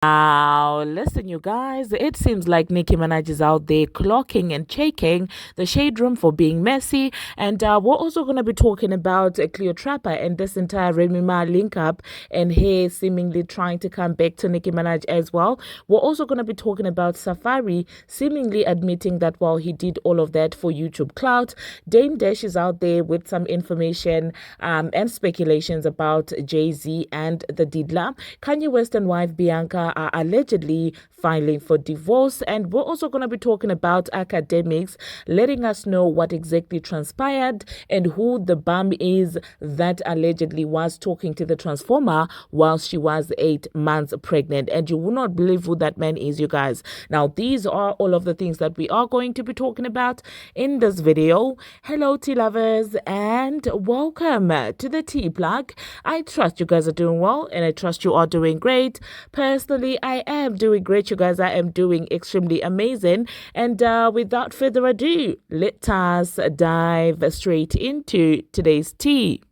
Now, listen, you guys, it seems like Nicki Minaj is out there clocking and checking the shade room for being messy. And we're also going to be talking about Cleotrapa and this entire Remy Ma link up and her seemingly trying to come back to Nicki Minaj as well. We're also going to be talking about Safaree seemingly admitting that while he did all of that for YouTube clout, Dame Dash is out there with some information and speculations about Jay-Z and the Diddler. Kanye West and wife Bianca are allegedly filing for divorce, and we're also going to be talking about Akademiks letting us know what exactly transpired and who the bum is that allegedly was talking to the transformer while she was 8 months pregnant. And you will not believe who that man is, you guys. Now, these are all of the things that we are going to be talking about in this video. Hello, tea lovers, and welcome to the tea plug. I trust you guys are doing well, and I trust you are doing great. Personally, I am doing great, you guys. I am doing extremely amazing. And without further ado, let us dive straight into today's tea.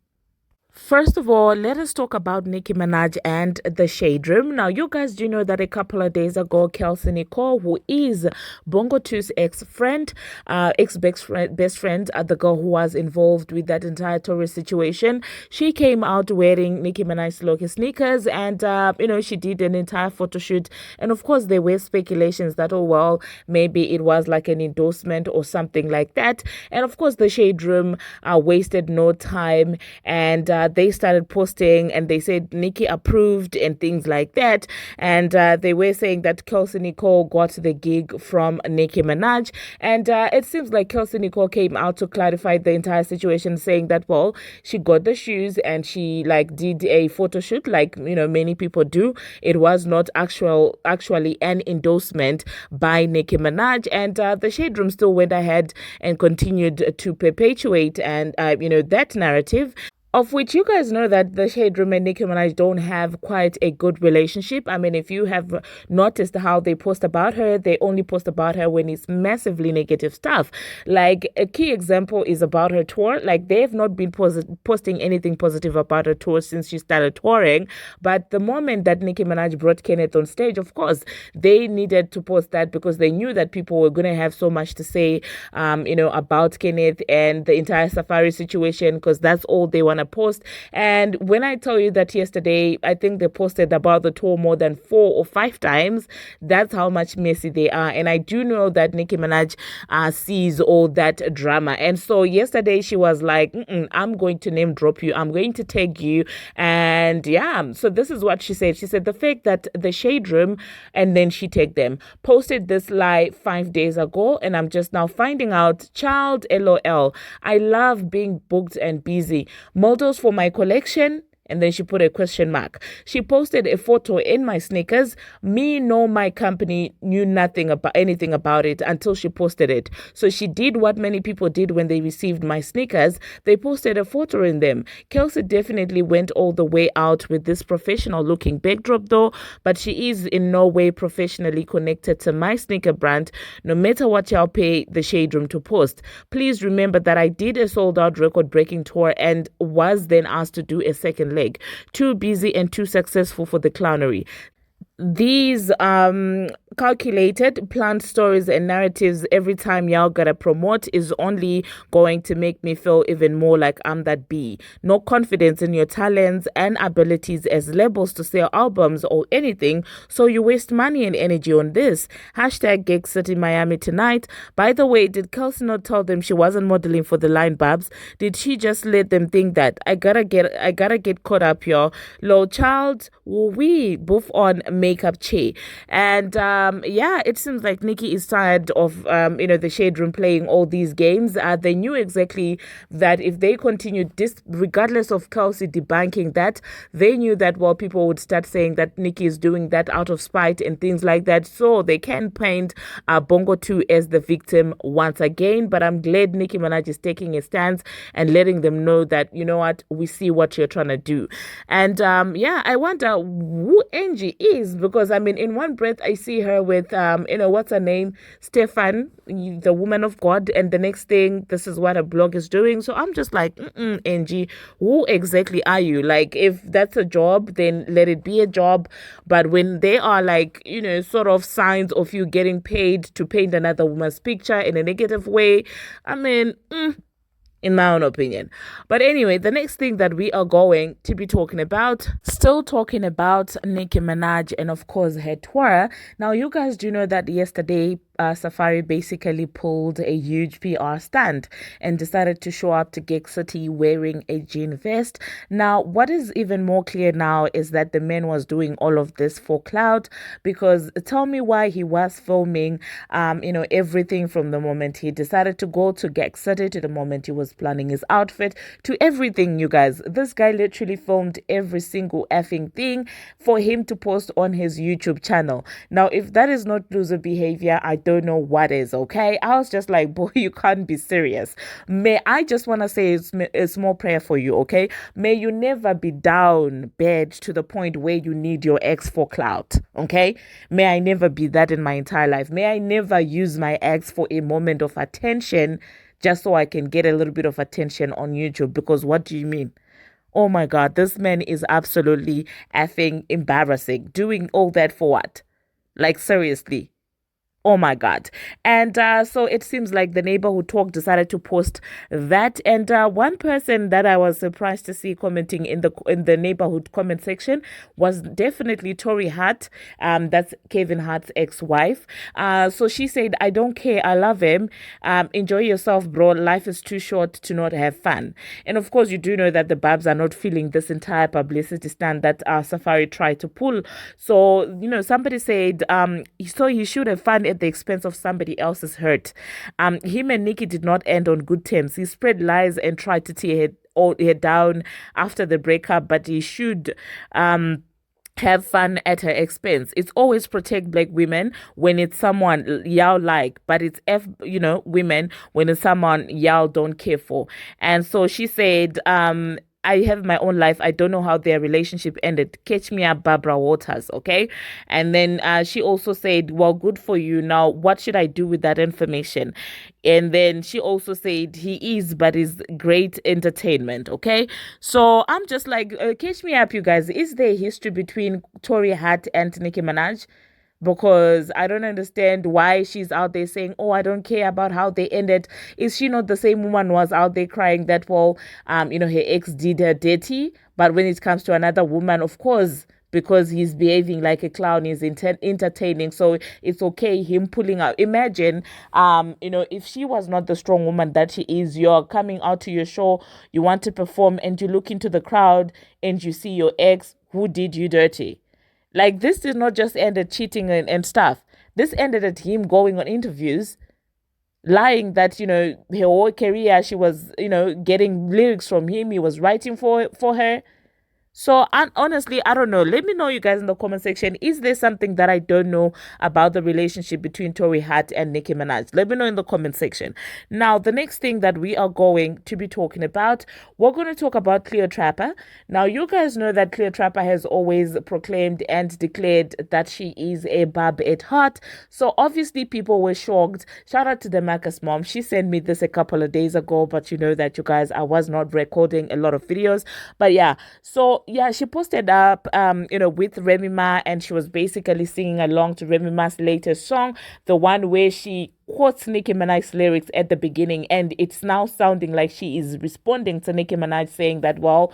First of all, let us talk about Nicki Minaj and the Shade Room. Now, you guys do know that a couple of days ago, Kelsey Nicole, who is Bongo 2's ex-friend, ex-best friend, the girl who was involved with that entire tourist situation, she came out wearing Nicki Minaj's Loki sneakers and, she did an entire photo shoot. And of course, there were speculations that, oh, well, maybe it was like an endorsement or something like that. And of course, the Shade Room wasted no time and they started posting and they said Nicki approved and things like that. And they were saying that Kelsey Nicole got the gig from Nicki Minaj. And it seems like Kelsey Nicole came out to clarify the entire situation, saying that, well, she got the shoes and she did a photo shoot like, many people do. It was not actually an endorsement by Nicki Minaj. And the Shade Room still went ahead and continued to perpetuate and, that narrative, of which you guys know that the Shade Room and Nicki Minaj don't have quite a good relationship. I mean, if you have noticed how they post about her, they only post about her when it's massively negative stuff. Like, a key example is about her tour. Like, they have not been posting anything positive about her tour since she started touring. But the moment that Nicki Minaj brought Kenneth on stage, of course, they needed to post that because they knew that people were going to have so much to say, about Kenneth and the entire Safaree situation, because that's all they want to post. And when I tell you that yesterday, I think they posted about the tour more than 4 or 5 times, that's how much messy they are. And I do know that Nicki Minaj sees all that drama. And so yesterday she was like, I'm going to name drop you. I'm going to tag you. And yeah, so this is what she said. She said the fact that the Shade Room, and then she tagged them, posted this lie 5 days ago. And I'm just now finding out, child, LOL. I love being booked and busy. Models for my collection. And then she put a question mark. She posted a photo in my sneakers. Me nor my company knew anything about it until she posted it. So she did what many people did when they received my sneakers. They posted a photo in them. Kelsey definitely went all the way out with this professional looking backdrop though, but she is in no way professionally connected to my sneaker brand, no matter what y'all pay the Shade Room to post. Please remember that I did a sold out record breaking tour and was then asked to do a second leg. Too busy and too successful for the clownery. These calculated planned stories and narratives every time y'all gotta promote is only going to make me feel even more like I'm that B. No confidence in your talents and abilities as labels to sell albums or anything, so you waste money and energy on this. Hashtag Gig City Miami tonight. By the way, did Kelsey not tell them she wasn't modeling for the line, Barbz? Did she just let them think that? I gotta get caught up, y'all. Low child, we both on makeup che. And it seems like Nicki is tired of the Shade Room playing all these games. They knew exactly that if they continued this, regardless of Kelsey debunking that, they knew that, well, people would start saying that Nicki is doing that out of spite and things like that. So they can paint Bongo 2 as the victim once again. But I'm glad Nicki Minaj is taking a stance and letting them know that, you know what, we see what you're trying to do. And I wonder who Angie is, because I mean, in one breath I see her her with what's her name, Stefan, the woman of God, and the next thing, this is what a blog is doing. So I'm just like, Angie, who exactly are you? Like, if that's a job, then let it be a job. But when they are like, sort of signs of you getting paid to paint another woman's picture in a negative way, I mean, in my own opinion. But anyway, the next thing that we are going to be talking about, still talking about Nicki Minaj and of course her tour. Now, you guys do know that yesterday Safaree basically pulled a huge PR stunt and decided to show up to Gig City wearing a jean vest. Now, what is even more clear now is that the man was doing all of this for clout, because tell me why he was filming, everything from the moment he decided to go to Gig City to the moment he was planning his outfit to everything, you guys. This guy literally filmed every single effing thing for him to post on his YouTube channel. Now, if that is not loser behavior, I don't know what is, okay? I was just like, boy, you can't be serious. May I just want to say a small prayer for you, okay? May you never be down bad to the point where you need your ex for clout, okay? May I never be that in my entire life. May I never use my ex for a moment of attention just so I can get a little bit of attention on YouTube, because what do you mean? Oh my God, this man is absolutely effing embarrassing. Doing all that for what? Like, seriously. Oh my God. And so it seems like the neighborhood talk decided to post that. And one person that I was surprised to see commenting in the neighborhood comment section was definitely Tori Hart. That's Kevin Hart's ex-wife. So she said, I don't care. I love him. Enjoy yourself, bro. Life is too short to not have fun. And of course, you do know that the Barbz are not feeling this entire publicity stunt that Safaree tried to pull. So, somebody said, so he should have fun at the expense of somebody else's hurt. Him and Nicki did not end on good terms. He spread lies and tried to tear her down after the breakup, but he should have fun at her expense. It's always protect black women when it's someone y'all like, but it's women when it's someone y'all don't care for. And so she said, I have my own life. I don't know how their relationship ended. Catch me up, Barbara Waters, okay? And then she also said, well, good for you. Now, what should I do with that information? And then she also said, he is, but is great entertainment, okay? So I'm just like, catch me up, you guys. Is there history between Tori Hart and Nicki Minaj? Because I don't understand why she's out there saying, oh, I don't care about how they ended. Is she not the same woman who was out there crying that, well, her ex did her dirty? But when it comes to another woman, of course, because he's behaving like a clown, he's entertaining. So it's okay, him pulling out. Imagine, if she was not the strong woman that she is, you're coming out to your show, you want to perform, and you look into the crowd and you see your ex who did you dirty. Like, this did not just end at cheating and stuff. This ended at him going on interviews, lying that, her whole career, she was, getting lyrics from him. He was writing for her. So honestly, I don't know. Let me know, you guys, in the comment section. Is there something that I don't know about the relationship between Tori Hart and Nicki Minaj? Let me know in the comment section. Now, the next thing that we are going to be talking about, we're going to talk about Cleotrapa. Now, you guys know that Cleotrapa has always proclaimed and declared that she is a Barb at heart. So obviously, people were shocked. Shout out to the Marcus mom. She sent me this a couple of days ago, but you know that, you guys, I was not recording a lot of videos. But yeah, so yeah, she posted up, with Remy Ma, and she was basically singing along to Remy Ma's latest song, the one where she quotes Nicki Minaj's lyrics at the beginning, and it's now sounding like she is responding to Nicki Minaj saying that, well,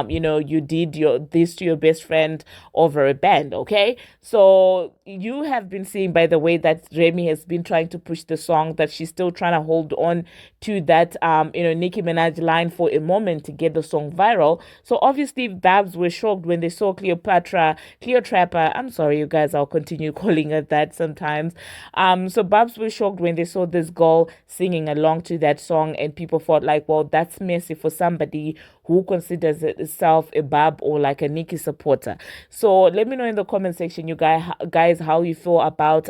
you did this to your best friend over a band, okay? So you have been seeing, by the way, that Remy has been trying to push the song, that she's still trying to hold on to that, Nicki Minaj line for a moment to get the song viral. So obviously, Barbz were shocked when they saw Cleotrapa. I'm sorry, you guys, I'll continue calling her that sometimes. So Barbz were shocked when they saw this girl singing along to that song, and people thought like, well, that's messy for somebody who considers itself a Barb or like a Nicki supporter. So let me know in the comment section, you guys, how you feel about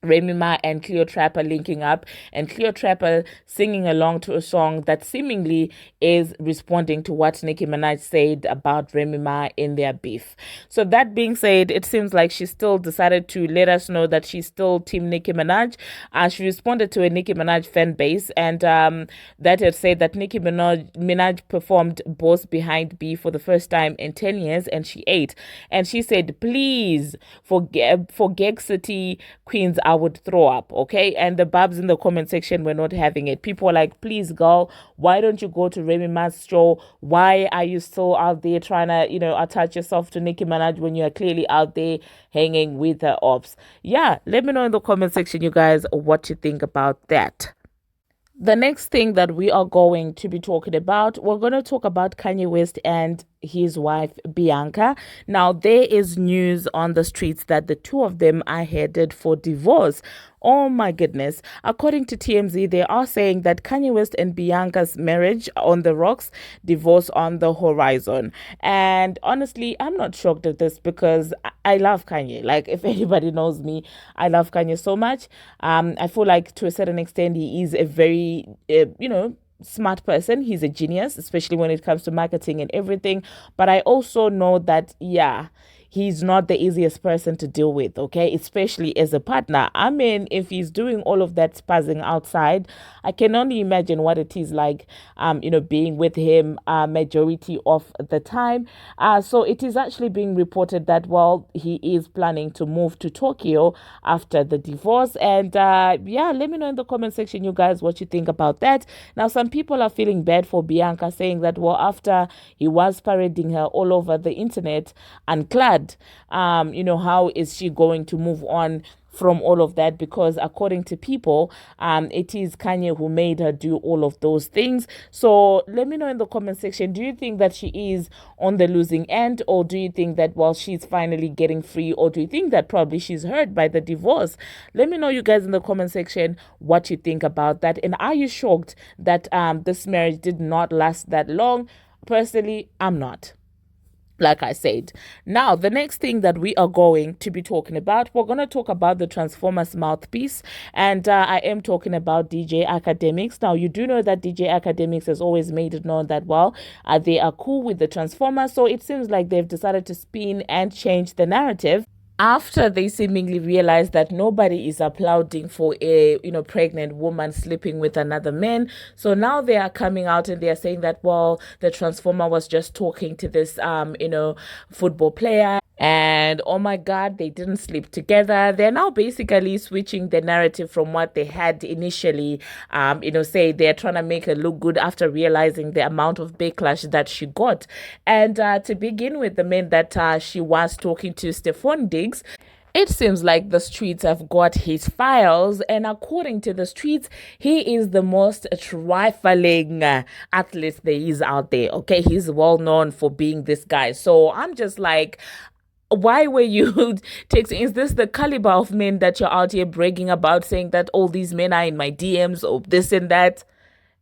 Remy Ma and Cleotrapa linking up, and Cleotrapa singing along to a song that seemingly is responding to what Nicki Minaj said about Remy Ma in their beef. So that being said, it seems like she still decided to let us know that she's still Team Nicki Minaj. She responded to a Nicki Minaj fan base, and that had said that Nicki Minaj performed Boss Behind B for the first time in 10 years, and she ate. And she said, please, for Geg City Queens, I would throw up, okay? And the Barbz in the comment section were not having it. People were like, please, girl, why don't you go to Remy Ma's show? Why are you still out there trying to, attach yourself to Nicki Minaj when you are clearly out there hanging with her ops? Yeah, let me know in the comment section, you guys, what you think about that. The next thing that we are going to be talking about, we're going to talk about Kanye West and his wife Bianca. Now, there is news on the streets that the two of them are headed for divorce. Oh my goodness. According to TMZ, they are saying that Kanye West and Bianca's marriage on the rocks, divorce on the horizon. And honestly, I'm not shocked at this because I love Kanye. Like, if anybody knows me, I love Kanye so much. I feel like to a certain extent, he is a very, smart person. He's a genius, especially when it comes to marketing and everything. But I also know that, yeah, he's not the easiest person to deal with, okay? Especially as a partner. I mean, if he's doing all of that spazzing outside, I can only imagine what it is like, being with him majority of the time. So it is actually being reported that, well, he is planning to move to Tokyo after the divorce. And yeah, let me know in the comment section, you guys, what you think about that. Now, some people are feeling bad for Bianca, saying that, well, after he was parading her all over the internet unclad, how is she going to move on from all of that? Because according to people, it is Kanye who made her do all of those things. So let me know in the comment section, do you think that she is on the losing end, or do you think that, well, she's finally getting free, or do you think that probably she's hurt by the divorce? Let me know, you guys, in the comment section, what you think about that. And are you shocked that this marriage did not last that long? Personally, I'm not, like I said. Now, the next thing that we are going to be talking about, we're going to talk about the Transformers mouthpiece. And I am talking about DJ Akademiks. Now, you do know that DJ Akademiks has always made it known that, well, they are cool with the Transformers. So it seems like they've decided to spin and change the narrative after they seemingly realized that nobody is applauding for a pregnant woman sleeping with another man. So now they are coming out and they are saying that, well, the Transformer was just talking to this football player, and oh my god, they didn't sleep together. They're now basically switching the narrative from what they had initially, say they're trying to make her look good after realizing the amount of backlash that she got. And to begin with, the man that she was talking to, Stefon Diggs, it seems like the streets have got his files, and according to the streets, he is the most trifling athlete there is out there. Okay, he's well known for being this guy. So I'm just like, why were you texting? Is this the caliber of men that you're out here bragging about, saying that all these men are in my DMs or this and that?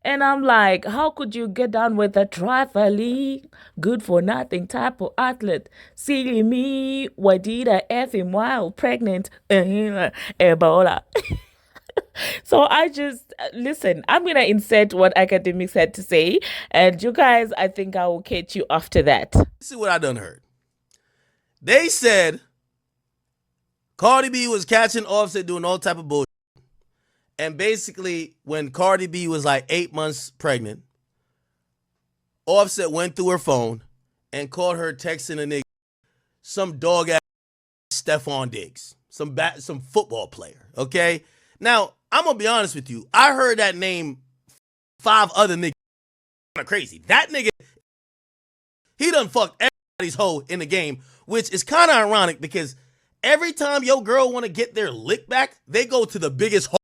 And I'm like, how could you get down with a trifling, good for nothing type of athlete? Silly me, why did I F him while pregnant? Ebola. So I just, listen, I'm going to insert what Akademiks had to say. And you guys, I think I will catch you after that. This is what I done heard. They said Cardi B was catching Offset doing all type of bullshit. And basically, when Cardi B was like 8 months pregnant, Offset went through her phone and caught her texting a nigga, some dog ass Stefon Diggs, some football player, okay? Now, I'm going to be honest with you. I heard that name 5 other niggas. Kind of crazy. That nigga, he done fucked everybody's hoe in the game, which is kind of ironic because every time your girl want to get their lick back, they go to the biggest hoe.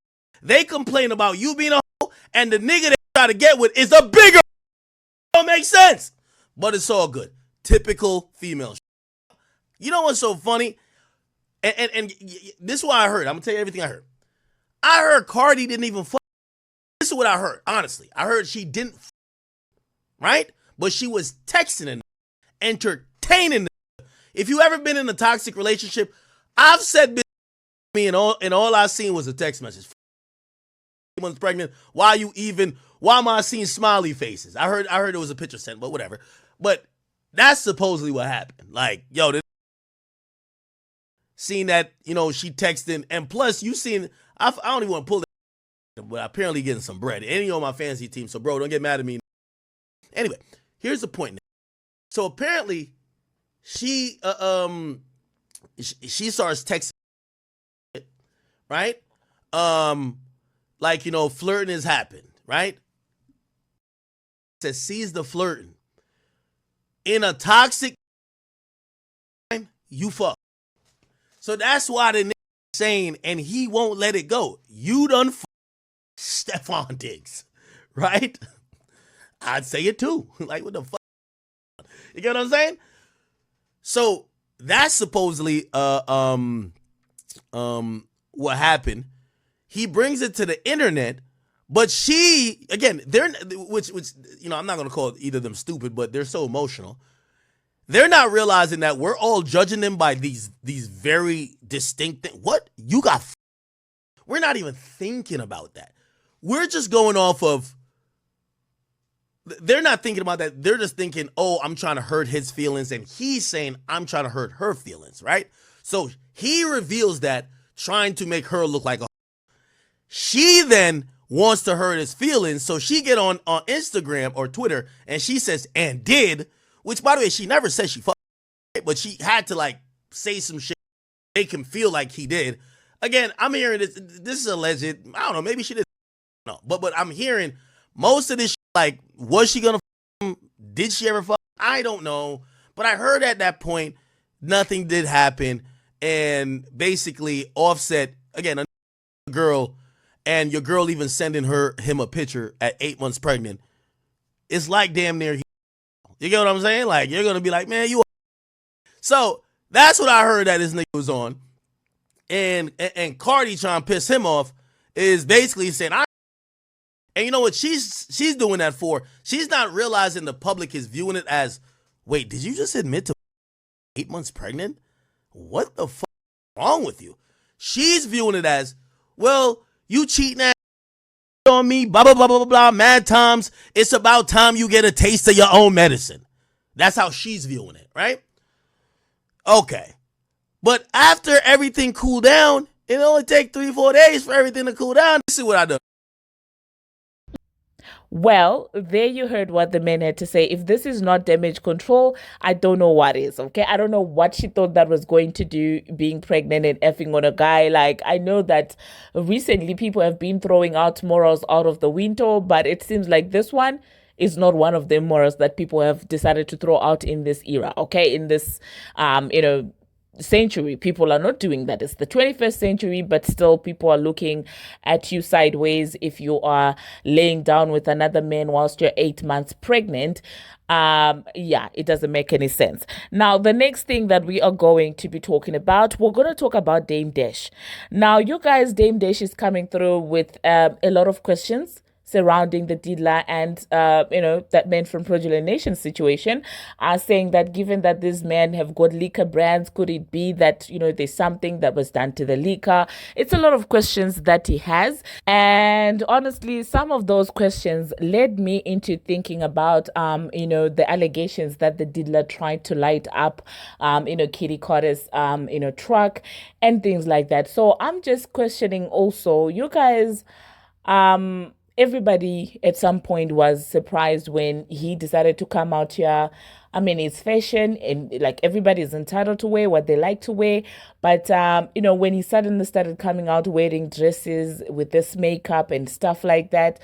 They complain about you being a hoe, and the nigga they try to get with is a bigger hoe. Don't make sense. But it's all good. Typical female shit. You know what's so funny? And this is what I heard. I'm going to tell you everything I heard. I heard Cardi didn't even fuck. This is what I heard, honestly. I heard she didn't fuck, right? But she was texting and entertaining. If you ever been in a toxic relationship, I've said me, and all I seen was a text message. 8 months pregnant. Why am I seeing smiley faces? I heard it was a picture sent, but whatever. But that's supposedly what happened. Like, yo, seen that, she texting, and plus you seen, I don't even want to pull that, but apparently getting some bread. And on my fantasy team, so bro, don't get mad at me. Anyway, here's the point. So apparently, she starts texting, right? Like, flirting has happened, right? Says sees the flirting. In a toxic time, you fuck. So that's why the nigga saying, and he won't let it go. You done fuck Stefon Diggs, right? I'd say it too. Like, what the fuck? You get what I'm saying? So that's supposedly what happened. He brings it to the internet, but she, again, which I'm not gonna call either of them stupid, but they're so emotional. They're not realizing that we're all judging them by these very distinct things. What? You got we're not even thinking about that. We're just going off of, they're not thinking about that. They're just thinking, oh, I'm trying to hurt his feelings. And he's saying, I'm trying to hurt her feelings, right? So he reveals that, trying to make her look like a. She then wants to hurt his feelings. So she get on Instagram or Twitter and she says, and did, which by the way, she never said she fucked, but she had to like say some shit, make him feel like he did. Again, I'm hearing this. This is alleged. I don't know. Maybe she did. No, but I'm hearing most of this shit, like, was she gonna fuck him? Did she ever fuck him? I don't know. But I heard at that point, nothing did happen. And basically, Offset, again, a girl, and your girl even sending him a picture at 8 months pregnant. It's like damn near. You get what I'm saying? Like, you're gonna be like, man, you. So that's what I heard that this nigga was on. And Cardi trying to piss him off is basically saying, and you know what she's doing that for? She's not realizing the public is viewing it as, wait, did you just admit to 8 months pregnant? What the fuck is wrong with you? She's viewing it as, well, you cheating on me, blah, blah, blah, blah, blah, mad times. It's about time you get a taste of your own medicine. That's how she's viewing it, right? Okay. But after everything cooled down, it only take 3-4 days for everything to cool down. This is what I do. Well, there you heard what the men had to say. If this is not damage control, I don't know what is, okay? I don't know what she thought that was going to do, being pregnant and effing on a guy. Like, I know that recently people have been throwing out morals out of the window, but it seems like this one is not one of the morals that people have decided to throw out in this era, okay? In this, century, people are not doing that. It's the 21st century, but still people are looking at you sideways if you are laying down with another man whilst you're 8 months pregnant. It doesn't make any sense. Now, the next thing that we are going to be talking about, we're going to talk about Dame Dash. Now, you guys, Dame Dash is coming through with a lot of questions surrounding the Didla and, that man from Fraudulent Nation situation, saying that given that these men have got liquor brands, could it be that, there's something that was done to the liquor? It's a lot of questions that he has. And honestly, some of those questions led me into thinking about, the allegations that the Didla tried to light up, Kitty Carter's, truck and things like that. So I'm just questioning also, you guys, everybody at some point was surprised when he decided to come out here. I mean, it's fashion and like everybody's entitled to wear what they like to wear. But, when he suddenly started coming out wearing dresses with this makeup and stuff like that,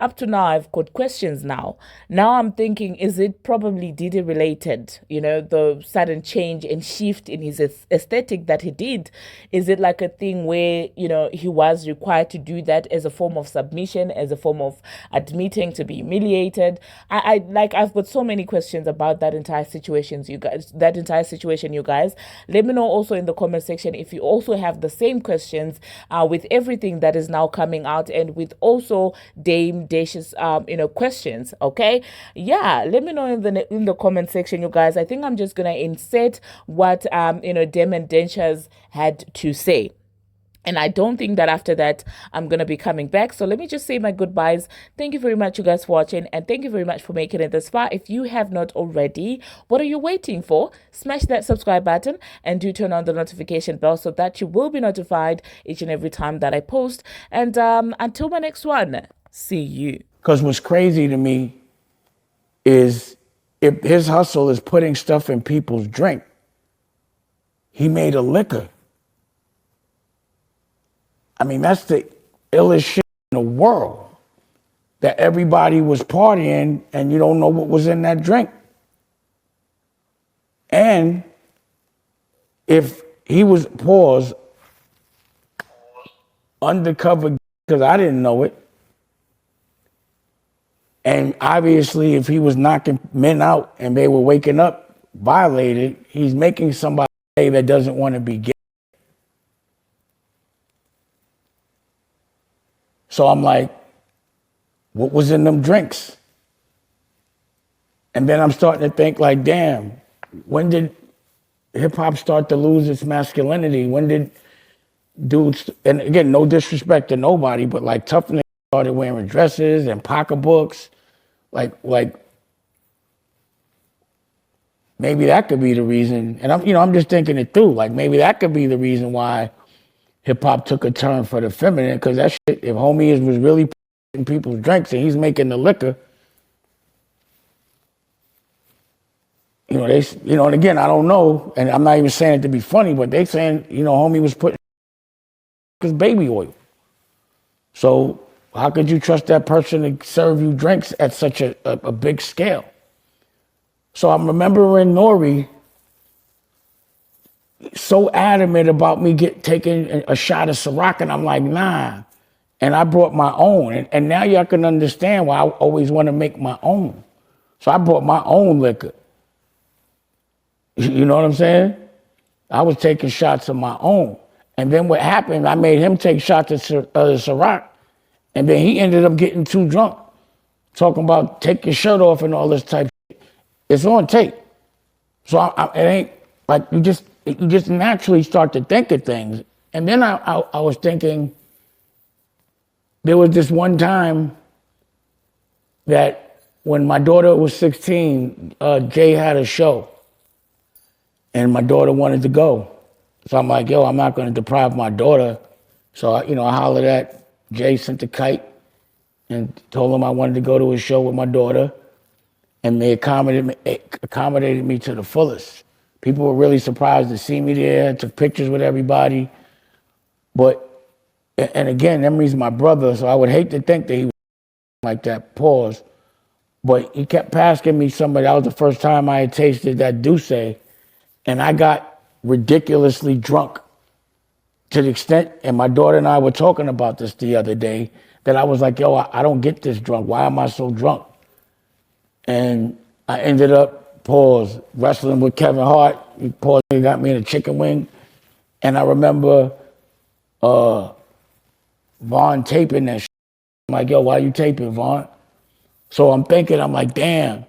up to now, I've got questions now. Now I'm thinking, is it probably Diddy related? The sudden change and shift in his aesthetic that he did. Is it like a thing where, he was required to do that as a form of submission, as a form of admitting to be humiliated? I've got so many questions about that entire situation, you guys. Let me know also in the comment section if you also have the same questions with everything that is now coming out and with also Dame Dash's questions. Okay, let me know in the comment section, you guys. I think I'm just gonna insert what Dame and Dash's had to say. And I don't think that after that, I'm going to be coming back. So let me just say my goodbyes. Thank you very much, you guys, for watching. And thank you very much for making it this far. If you have not already, what are you waiting for? Smash that subscribe button and do turn on the notification bell so that you will be notified each and every time that I post. And until my next one, see you. Because what's crazy to me is if his hustle is putting stuff in people's drink, he made a liquor. I mean, that's the illest shit in the world. That everybody was partying and you don't know what was in that drink. And if he was, pause, undercover, because I didn't know it, and obviously if he was knocking men out and they were waking up violated, he's making somebody that doesn't want to be gay. So I'm like, what was in them drinks? And then I'm starting to think like, damn, when did hip hop start to lose its masculinity? When did dudes, and again, no disrespect to nobody, but like tough niggas started wearing dresses and pocketbooks, like maybe that could be the reason. And I'm just thinking it through. Like maybe that could be the reason why hip hop took a turn for the feminine, because that shit, if homie was really in people's drinks and he's making the liquor, and again, I don't know, and I'm not even saying it to be funny, but they saying, homie was putting his baby oil. So how could you trust that person to serve you drinks at such a big scale? So I'm remembering Nori so adamant about me taking a shot of Ciroc, and I'm like, nah. And I brought my own. And now y'all can understand why I always want to make my own. So I brought my own liquor. You know what I'm saying? I was taking shots of my own. And then what happened, I made him take shots of Ciroc, and then he ended up getting too drunk, talking about take your shirt off and all this type of shit. It's on tape. So it ain't like you just naturally start to think of things. And then I was thinking, there was this one time that when my daughter was 16, Jay had a show. And my daughter wanted to go. So I'm like, yo, I'm not going to deprive my daughter. So, I hollered at Jay, sent the kite, and told him I wanted to go to a show with my daughter. And they accommodated me to the fullest. People were really surprised to see me there, took pictures with everybody. And again, Emery's my brother, so I would hate to think that he was like that, pause. But he kept asking me somebody. That was the first time I had tasted that Douce. And I got ridiculously drunk to the extent, and my daughter and I were talking about this the other day, that I was like, yo, I don't get this drunk. Why am I so drunk? And I ended up, pause, wrestling with Kevin Hart. He paused, he got me in a chicken wing. And I remember Vaughn taping that shit. I'm like, yo, why you taping, Vaughn? So I'm thinking, I'm like, damn,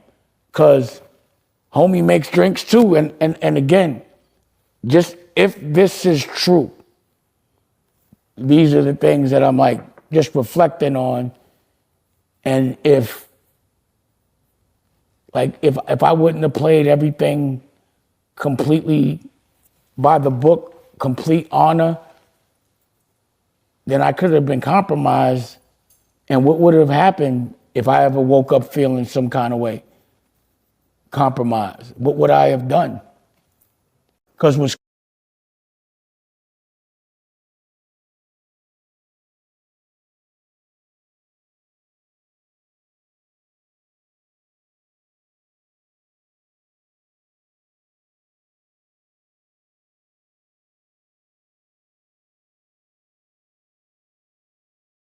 because homie makes drinks too. And again, just if this is true, these are the things that I'm like just reflecting on. And if I wouldn't have played everything completely by the book, complete honor, then I could have been compromised. And what would have happened if I ever woke up feeling some kind of way? Compromised. What would I have done? Because what's